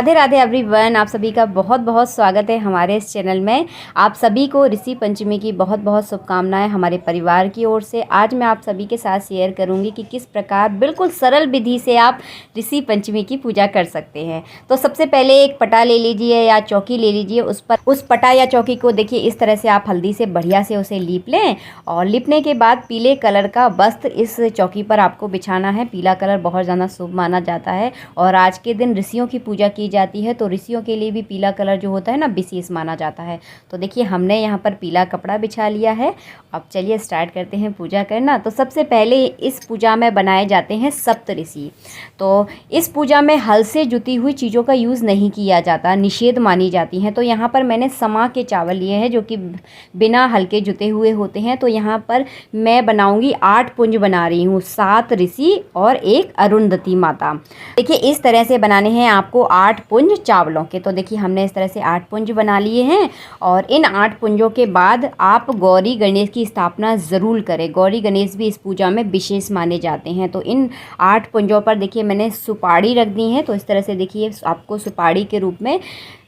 Radhe Radhe everyone, आप सभी का बहुत बहुत स्वागत है हमारे इस चैनल में। आप सभी को ऋषि पंचमी की बहुत बहुत शुभकामनाएं हमारे परिवार की ओर से। आज मैं आप सभी के साथ शेयर करूंगी कि किस प्रकार बिल्कुल सरल विधि से आप ऋषि पंचमी की पूजा कर सकते हैं। तो सबसे पहले एक पटा ले लीजिए या चौकी ले लीजिए। उस पटा या चौकी को देखिए इस तरह से आप हल्दी से बढ़िया से उसे लीप लें और लिपने के बाद पीले कलर का वस्त्र इस चौकी पर आपको बिछाना है। पीला कलर बहुत ज़्यादा शुभ माना जाता है और आज के दिन ऋषियों की पूजा की जाती है, तो ऋषियों के लिए भी पीला कलर जो होता है ना विशेष माना जाता है। तो देखिए हमने यहाँ पर पीला कपड़ा बिछा लिया है। अब चलिए स्टार्ट करते हैं पूजा करना। तो सबसे पहले इस पूजा में बनाए जाते हैं सप्त ऋषि। तो इस पूजा में हल से जुती हुई चीज़ों का यूज़ नहीं किया जाता, निषेध मानी जाती हैं। तो यहाँ पर मैंने समा के चावल लिए हैं जो कि बिना हल के जुते हुए होते हैं। तो यहाँ पर मैं बनाऊँगी 8 पुंज बना रही हूँ, 7 ऋषि और 1 अरुंधति माता। देखिए इस तरह से बनाने हैं आपको 8 पुंज चावलों के। तो देखिए हमने इस तरह से 8 पुंज बना लिए हैं और इन 8 पुंजों के बाद आप गौरी गणेश की स्थापना ज़रूर करें। गौरी गणेश भी इस पूजा में विशेष माने जाते हैं। तो इन 8 पुंजों पर देखिए मैंने सुपाड़ी रख दी है। तो इस तरह से देखिए आपको सुपाड़ी के रूप में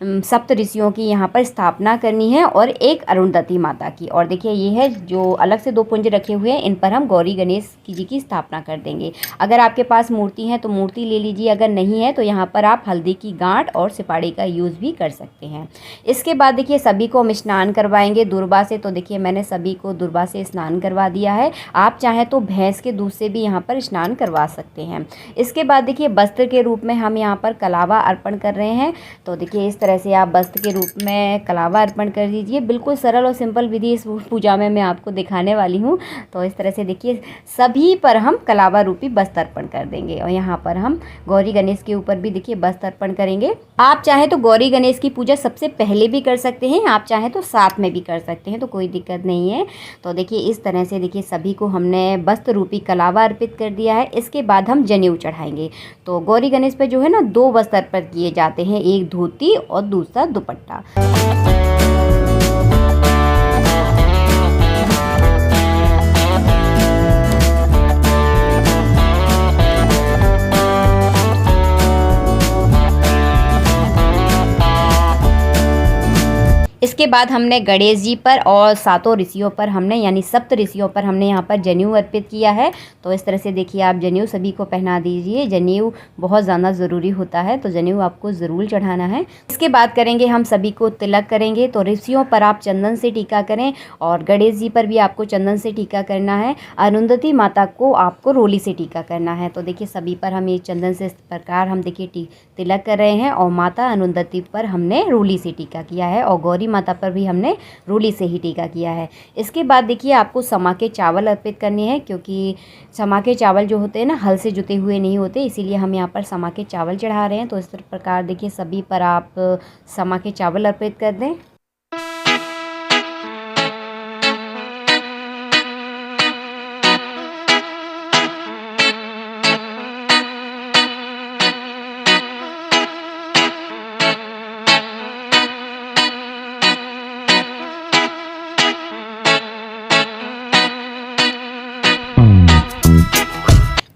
सप्त ऋषियों की यहाँ पर स्थापना करनी है और 1 अरुंधति माता की। और देखिए ये है जो अलग से 2 पुंज रखे हुए हैं, इन पर हम गौरी गणेश जी की स्थापना कर देंगे। अगर आपके पास मूर्ति है तो मूर्ति ले लीजिए, अगर नहीं है तो यहाँ पर आप हल्दी की गांठ और सुपाड़ी का यूज़ भी कर सकते हैं। इसके बाद देखिए सभी को हम स्नान करवाएंगे दुर्वा से। तो देखिए मैंने सभी को दुर्वा से स्नान करवा दिया है। आप चाहें तो भैंस के दूध से भी यहाँ पर स्नान करवा सकते हैं। इसके बाद देखिए वस्त्र के रूप में हम यहाँ पर कलावा अर्पण कर रहे हैं। तो देखिए इस तरह से आप वस्त्र के रूप में कलावा अर्पण कर दीजिए। बिल्कुल सरल और सिंपल विधि इस पूजा में मैं आपको दिखाने वाली हूँ। तो इस तरह से देखिए सभी पर हम कलावा रूपी वस्त्र अर्पण कर देंगे और यहाँ पर हम गौरी गणेश के ऊपर भी देखिए वस्त्र अर्पण करेंगे। आप चाहें तो गौरी गणेश की पूजा सबसे पहले भी कर सकते हैं, आप चाहें तो साथ में भी कर सकते हैं, तो कोई दिक्कत नहीं है। तो देखिए इस तरह से देखिए सभी को हमने वस्त्र रूपी कलावा अर्पित कर दिया है। इसके बाद हम जनेऊ चढ़ाएंगे। तो गौरी गणेश पर जो है ना 2 वस्त्र अर्पित किए जाते हैं, एक धोती और दूसरा दुपट्टा। इसके बाद हमने गणेश जी पर और 7 ऋषियों पर हमने यानी सप्त ऋषियों पर हमने यहाँ पर जनेऊ अर्पित किया है। तो इस तरह से देखिए आप जनेऊ सभी को पहना दीजिए। जनेऊ बहुत ज़्यादा ज़रूरी होता है, तो जनेऊ आपको ज़रूर चढ़ाना है। इसके बाद करेंगे हम सभी को तिलक करेंगे। तो ऋषियों पर आप चंदन से टीका करें और गणेश जी पर भी आपको चंदन से टीका करना है। अरुंधति माता को आपको रोली से टीका करना है। तो देखिए सभी पर हम ये चंदन से इस प्रकार हम देखिए तिलक कर रहे हैं और माता अरुंधति पर हमने रोली से टीका किया है और गौरी माता पर भी हमने रोली से ही टीका किया है। इसके बाद देखिए आपको समा के चावल अर्पित करने हैं, क्योंकि समा के चावल जो होते हैं ना हल से जुते हुए नहीं होते, इसीलिए हम यहाँ पर समा के चावल चढ़ा रहे हैं। तो इस प्रकार देखिए सभी पर आप समा के चावल अर्पित कर दें।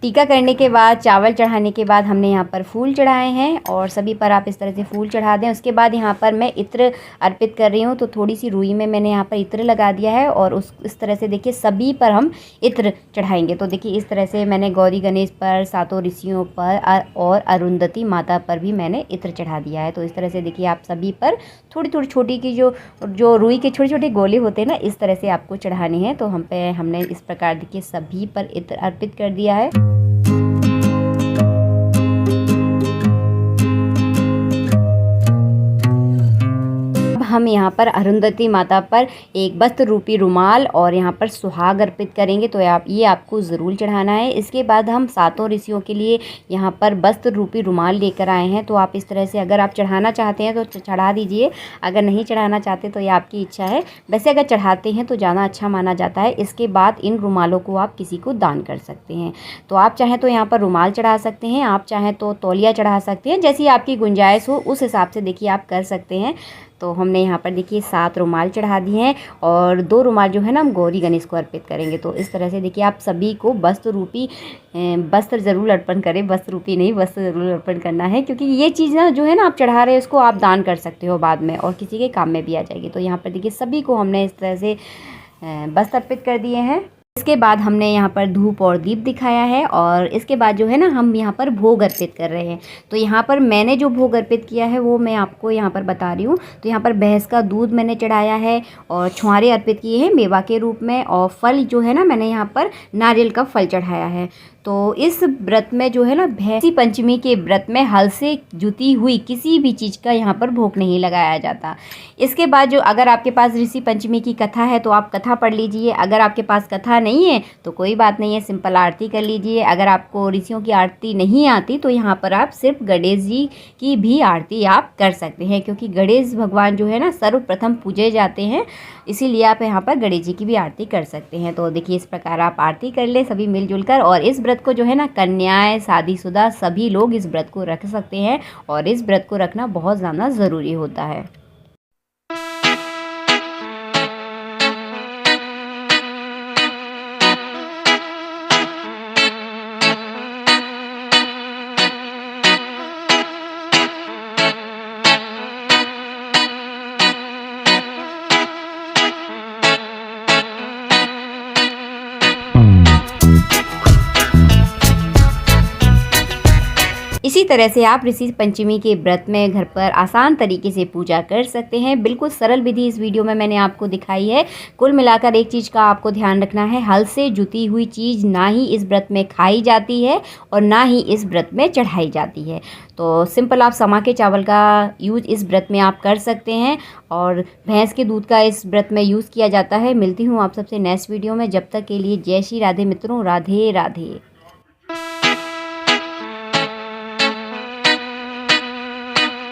टीका करने के बाद चावल चढ़ाने के बाद हमने यहाँ पर फूल चढ़ाए हैं और सभी पर आप इस तरह से फूल चढ़ा दें। उसके बाद यहाँ पर मैं इत्र अर्पित कर रही हूँ। तो थोड़ी सी रुई में मैंने यहाँ पर इत्र लगा दिया है और इस तरह से देखिए सभी पर हम इत्र चढ़ाएंगे। तो देखिए इस तरह से मैंने गौरी गणेश पर, 7 ऋषियों पर और अरुंधति माता पर भी मैंने इत्र चढ़ा दिया है। तो इस तरह से देखिए आप सभी पर थोड़ी थोड़ी छोटी की जो रुई के छोटे छोटे गोले होते हैं ना, इस तरह से आपको चढ़ानी है। तो हमने इस प्रकार देखिए सभी पर इत्र अर्पित कर दिया है। हम यहाँ पर अरुंधति माता पर एक वस्त्र रूपी रुमाल और यहाँ पर सुहाग अर्पित करेंगे। तो ये आपको ज़रूर चढ़ाना है। इसके बाद हम 7 ऋषियों के लिए यहाँ पर वस्त्र रूपी रुमाल लेकर आए हैं। तो आप इस तरह से अगर आप चढ़ाना चाहते हैं तो चढ़ा दीजिए, अगर नहीं चढ़ाना चाहते तो ये आपकी इच्छा है। वैसे अगर चढ़ाते हैं तो ज़्यादा अच्छा माना जाता है। इसके बाद इन रुमालों को आप किसी को दान कर सकते हैं। तो आप चाहें तो यहाँ पर रुमाल चढ़ा सकते हैं, आप चाहें तो तौलिया चढ़ा सकते हैं, जैसी आपकी गुंजाइश हो उस हिसाब से देखिए आप कर सकते हैं। तो हमने यहाँ पर देखिए 7 रुमाल चढ़ा दिए हैं और 2 रुमाल जो है ना हम गौरी गणेश को अर्पित करेंगे। तो इस तरह से देखिए आप सभी को वस्त्र रूपी वस्त्र ज़रूर अर्पण करें, वस्त्र रूपी नहीं, वस्त्र ज़रूर अर्पण करना है, क्योंकि ये चीज़ ना जो है ना आप चढ़ा रहे हैं उसको आप दान कर सकते हो बाद में और किसी के काम में भी आ जाएगी। तो यहाँ पर देखिए सभी को हमने इस तरह से वस्त्र अर्पित कर दिए हैं। इसके बाद हमने यहाँ पर धूप और दीप दिखाया है और इसके बाद जो है ना हम यहाँ पर भोग अर्पित कर रहे हैं। तो यहाँ पर मैंने जो भोग अर्पित किया है वो मैं आपको यहाँ पर बता रही हूँ। तो यहाँ पर भैंस का दूध मैंने चढ़ाया है और छुआरे अर्पित किए हैं मेवा के रूप में, और फल जो है ना मैंने यहाँ पर नारियल का फल चढ़ाया है। तो इस व्रत में जो है ना ऋषि पंचमी के व्रत में हल से जुती हुई किसी भी चीज़ का यहाँ पर भोग नहीं लगाया जाता। इसके बाद जो अगर आपके पास ऋषि पंचमी की कथा है तो आप कथा पढ़ लीजिए, अगर आपके पास कथा नहीं है तो कोई बात नहीं है, सिंपल आरती कर लीजिए। अगर आपको ऋषियों की आरती नहीं आती तो यहाँ पर आप सिर्फ गणेश जी की भी आरती आप कर सकते हैं, क्योंकि गणेश भगवान जो है ना सर्वप्रथम पूजे जाते हैं, इसीलिए आप यहाँ पर गणेश जी की भी आरती कर सकते हैं। तो देखिए इस प्रकार आप आरती कर ले सभी मिलजुल कर। और इस व्रत को जो है ना कन्याएं, शादीशुदा सभी लोग इस व्रत को रख सकते हैं और इस व्रत को रखना बहुत ज़्यादा ज़रूरी होता है। इसी तरह से आप ऋषि पंचमी के व्रत में घर पर आसान तरीके से पूजा कर सकते हैं। बिल्कुल सरल विधि इस वीडियो में मैंने आपको दिखाई है। कुल मिलाकर एक चीज़ का आपको ध्यान रखना है, हल से जुती हुई चीज़ ना ही इस व्रत में खाई जाती है और ना ही इस व्रत में चढ़ाई जाती है। तो सिंपल आप समा के चावल का यूज इस व्रत में आप कर सकते हैं और भैंस के दूध का इस व्रत में यूज़ किया जाता है। मिलती हूँ आप सबसे नेक्स्ट वीडियो में, जब तक के लिए जय श्री राधे मित्रों, राधे राधे।